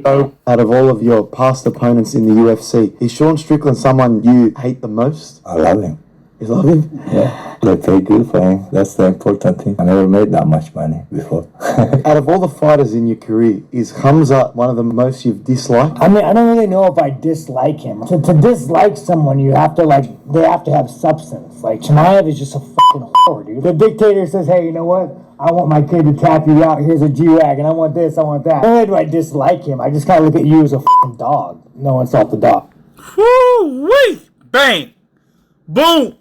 Out of all of your past opponents in the UFC, is Sean Strickland someone you hate the most? I love him. You love him? Yeah, they pay good for him. That's the important thing. I never made that much money before. Out of all the fighters in your career, is Hamza one of the most you've disliked? I mean, I don't really know if I dislike him. To dislike someone, you have to, they have to have substance. Like, Chimaev is just a fucking whore, dude. The dictator says, hey, you know what? I want my kid to tap you out. Here's a G-Wag, and I want this, I want that. Not only do I dislike him, I just kind of look at you as a fucking dog. No insult the dog. Woo-wee! Bang! Boom!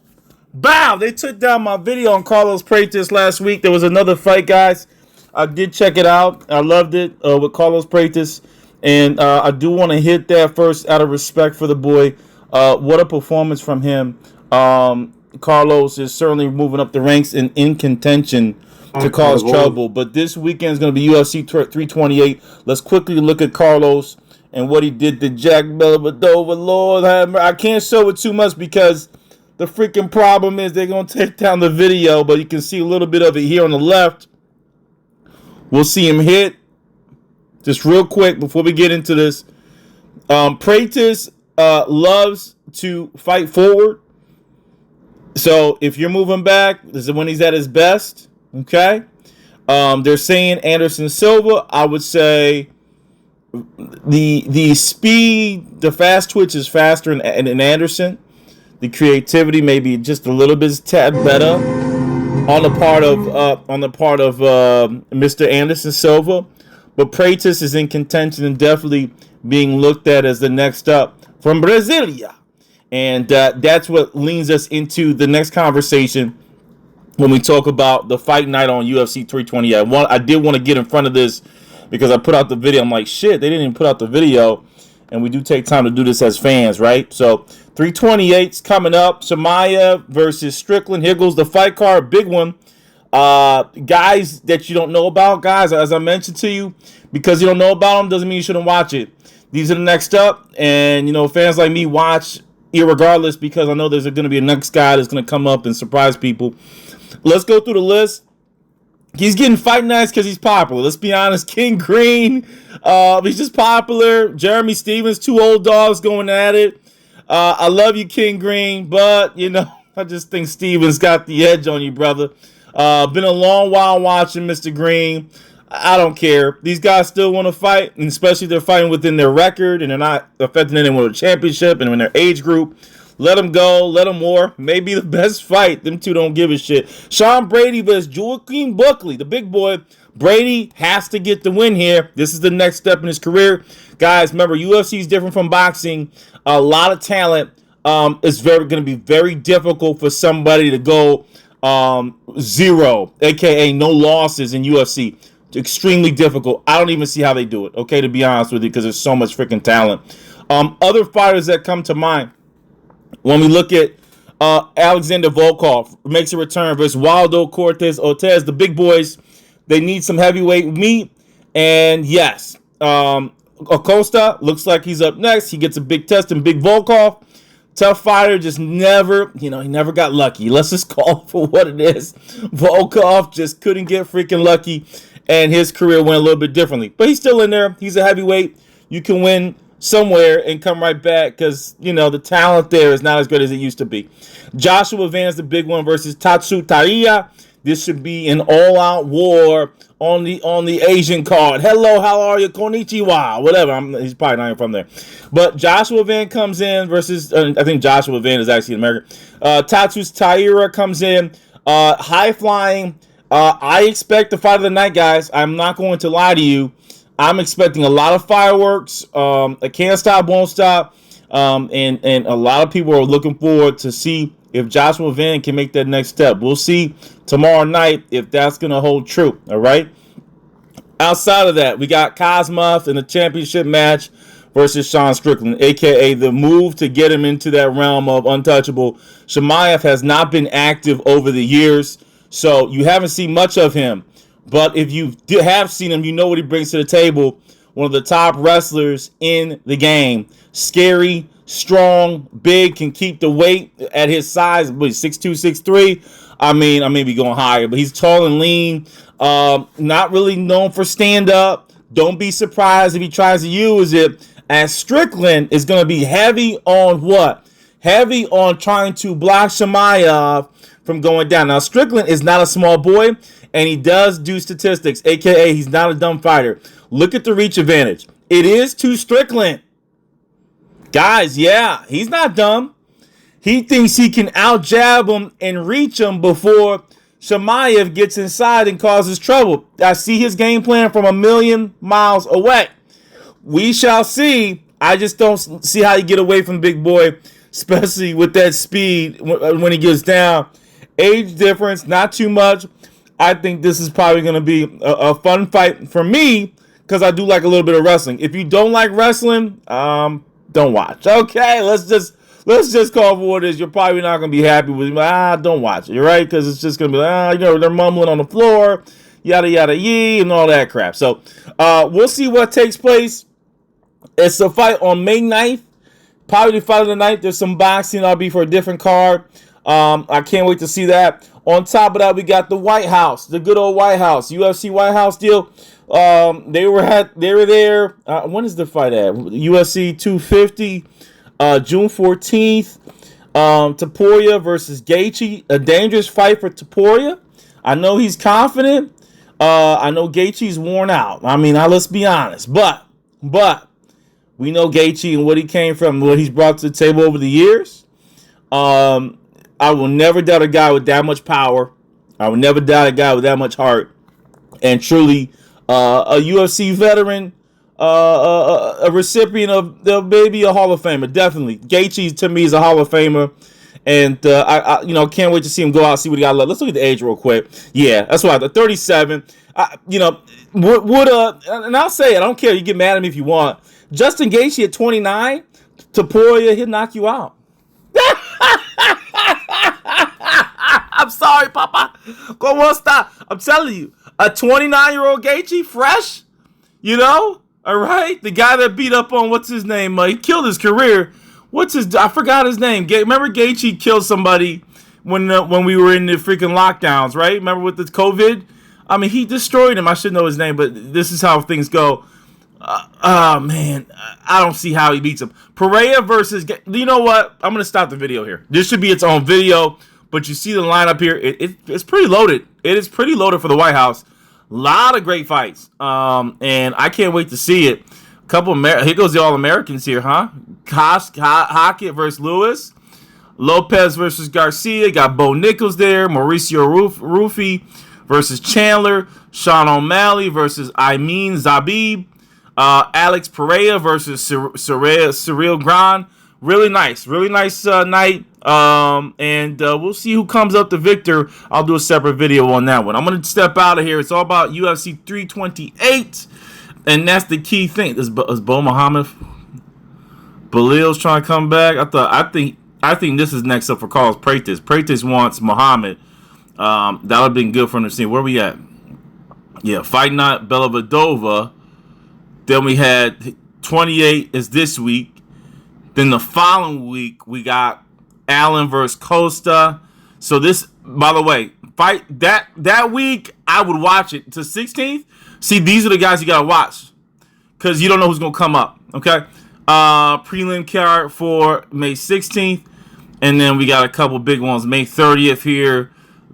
Bow! They took down my video on Carlos Prates last week. There was another fight, guys. I did check it out. I loved it with Carlos Prates. And I do want to hit that first out of respect for the boy. What a performance from him. Carlos is certainly moving up the ranks and in contention to cause trouble. But this weekend is going to be UFC 328. Let's quickly look at Carlos and what he did to Jack Bellavidova. Lord, I can't show it too much because the freaking problem is they're going to take down the video. But you can see a little bit of it here on the left. We'll see him hit. Just real quick before we get into this. Prates loves to fight forward. So if you're moving back, this is when he's at his best. Okay. They're saying Anderson Silva. I would say the speed, the fast twitch is faster in Anderson. The creativity maybe just a little bit tad better on the part of Mr. Anderson Silva. But Prates is in contention and definitely being looked at as the next up from Brasilia. And that's what leads us into the next conversation when we talk about the fight night on UFC 328. I did want to get in front of this because I put out the video. I'm like, shit, they didn't even put out the video. And we do take time to do this as fans, right? So 328's coming up. Chimaev versus Strickland. Here goes the fight card. Big one. Guys that you don't know about, guys, as I mentioned to you, because you don't know about them doesn't mean you shouldn't watch it. These are the next up. And, fans like me watch irregardless because I know there's going to be a next guy that's going to come up and surprise people. Let's go through the list. He's getting fight nights because he's popular. Let's be honest. King Green, he's just popular. Jeremy Stevens, two old dogs going at it. I love you, King Green, but, I just think Stevens got the edge on you, brother. Been a long while watching Mr. Green. I don't care. These guys still want to fight, and especially if they're fighting within their record and they're not affecting anyone with a championship and in their age group. Let them go. Let them war. Maybe the best fight. Them two don't give a shit. Sean Brady versus Joaquin Buckley, the big boy. Brady has to get the win here. This is the next step in his career. Guys, remember, UFC is different from boxing. A lot of talent. It's going to be very difficult for somebody to go 0, a.k.a. no losses in UFC. It's extremely difficult. I don't even see how they do it, okay, to be honest with you, because there's so much freaking talent. Other fighters that come to mind, when we look at Alexander Volkov, makes a return versus Waldo Cortez Ortiz, the big boys, they need some heavyweight meat. And yes, Acosta looks like he's up next. He gets a big test in Big Volkov. Tough fighter, just never, he never got lucky. Let's just call it for what it is. Volkov just couldn't get freaking lucky, and his career went a little bit differently. But he's still in there. He's a heavyweight. You can win somewhere and come right back because, the talent there is not as good as it used to be. Joshua Van's the big one versus Tatsu Taia. This should be an all-out war on the Asian card. Hello, how are you? Konnichiwa. Whatever. He's probably not even from there. But Joshua Van comes in versus, I think Joshua Van is actually American. Tatsu Taira comes in. High flying. I expect the fight of the night, guys. I'm not going to lie to you. I'm expecting a lot of fireworks. I can't stop, won't stop. And a lot of people are looking forward to see if Joshua Van can make that next step. We'll see tomorrow night if that's going to hold true. All right. Outside of that, we got Chimaev in the championship match versus Sean Strickland, a.k.a. the move to get him into that realm of untouchable. Chimaev has not been active over the years, so you haven't seen much of him. But if you have seen him, you know what he brings to the table. One of the top wrestlers in the game. Scary, strong, big, can keep the weight at his size. 6'2", 6'3". I may be going higher, but he's tall and lean. Not really known for stand-up. Don't be surprised if he tries to use it, as Strickland is going to be heavy on what? Heavy on trying to block Chimaev from going down. Now, Strickland is not a small boy, and he does do statistics, a.k.a. he's not a dumb fighter. Look at the reach advantage. It is to Strickland. Guys, yeah, he's not dumb. He thinks he can out-jab him and reach him before Chimaev gets inside and causes trouble. I see his game plan from a million miles away. We shall see. I just don't see how you get away from Big Boy, especially with that speed when he gets down. Age difference, not too much. I think this is probably going to be a fun fight for me because I do like a little bit of wrestling. If you don't like wrestling, don't watch. Okay, let's just call for what it is. You're probably not going to be happy with me. Don't watch it, right? Because it's just going to be, they're mumbling on the floor, yada, yada, yee, and all that crap. So we'll see what takes place. It's a fight on May 9th. Probably the fight of the night. There's some boxing. I'll be for a different card. I can't wait to see that. On top of that, we got the White House, the good old White House, UFC White House deal. They were there. When is the fight at? UFC 250, June 14th. Topuria versus Gaethje, a dangerous fight for Topuria. I know he's confident. I know Gaethje's worn out. I mean, let's be honest, but we know Gaethje and what he came from, what he's brought to the table over the years. I will never doubt a guy with that much power. I will never doubt a guy with that much heart. And truly, a UFC veteran, a recipient of maybe a Hall of Famer. Definitely. Gaethje, to me, is a Hall of Famer. And I can't wait to see him go out, see what he got left. Let's look at the age real quick. Yeah, that's why. The 37. And I'll say it. I don't care. You get mad at me if you want. Justin Gaethje at 29, Topuria, he'll knock you out. I'm sorry, Papa. Go on, stop. I'm telling you, a 29-year-old Gaethje, fresh, all right? The guy that beat up on, what's his name? He killed his career. I forgot his name. Remember Gaethje killed somebody when we were in the freaking lockdowns, right? Remember with the COVID? I mean, he destroyed him. I should know his name, but this is how things go. Man, I don't see how he beats him. Pereira versus, you know what? I'm going to stop the video here. This should be its own video, but you see the lineup here. It's pretty loaded. It is pretty loaded for the White House. A lot of great fights. And I can't wait to see it. Here goes the All-Americans here, huh? Hackett versus Lewis. Lopez versus Garcia. Got Bo Nichols there. Mauricio Rufy versus Chandler. Sean O'Malley versus Amin Zabib. Alex Pereira versus Cyril Gran. Really nice night. And we'll see who comes up the victor. I'll do a separate video on that one. I'm going to step out of here. It's all about UFC 328. And that's the key thing. Is Bo Muhammad? Belil's trying to come back. I think this is next up for Carlos Prates. Prates wants Muhammad. That would have been good for him to see. Where we at? Yeah, Fight Night Belavadova. Then we had 28 is this week. Then the following week we got Allen versus Costa. So this, by the way, fight that week I would watch it to 16th. See, these are the guys you gotta watch because you don't know who's gonna come up. Okay, prelim card for May 16th, and then we got a couple big ones. May 30th here.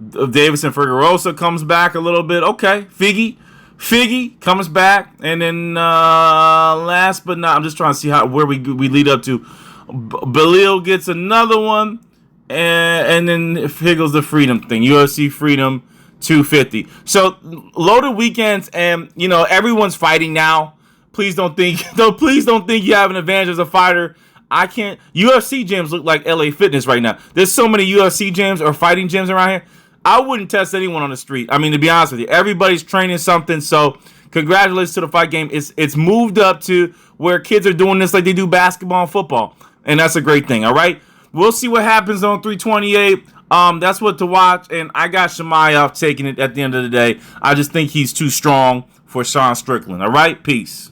Davison Figueroa comes back a little bit. Okay, Figgy comes back, and then last but not, I'm just trying to see where we lead up to. Belil gets another one, and then here goes the Freedom thing, UFC Freedom 250. So loaded weekends, and everyone's fighting now. Please don't think you have an advantage as a fighter. I can't. UFC gyms look like LA Fitness right now. There's so many UFC gyms or fighting gyms around here. I wouldn't test anyone on the street. I mean, to be honest with you, everybody's training something. So, congratulations to the fight game. It's moved up to where kids are doing this like they do basketball and football, and that's a great thing. All right, we'll see what happens on 328. That's what to watch, and I got Chimaev taking it at the end of the day. I just think he's too strong for Sean Strickland. All right, peace.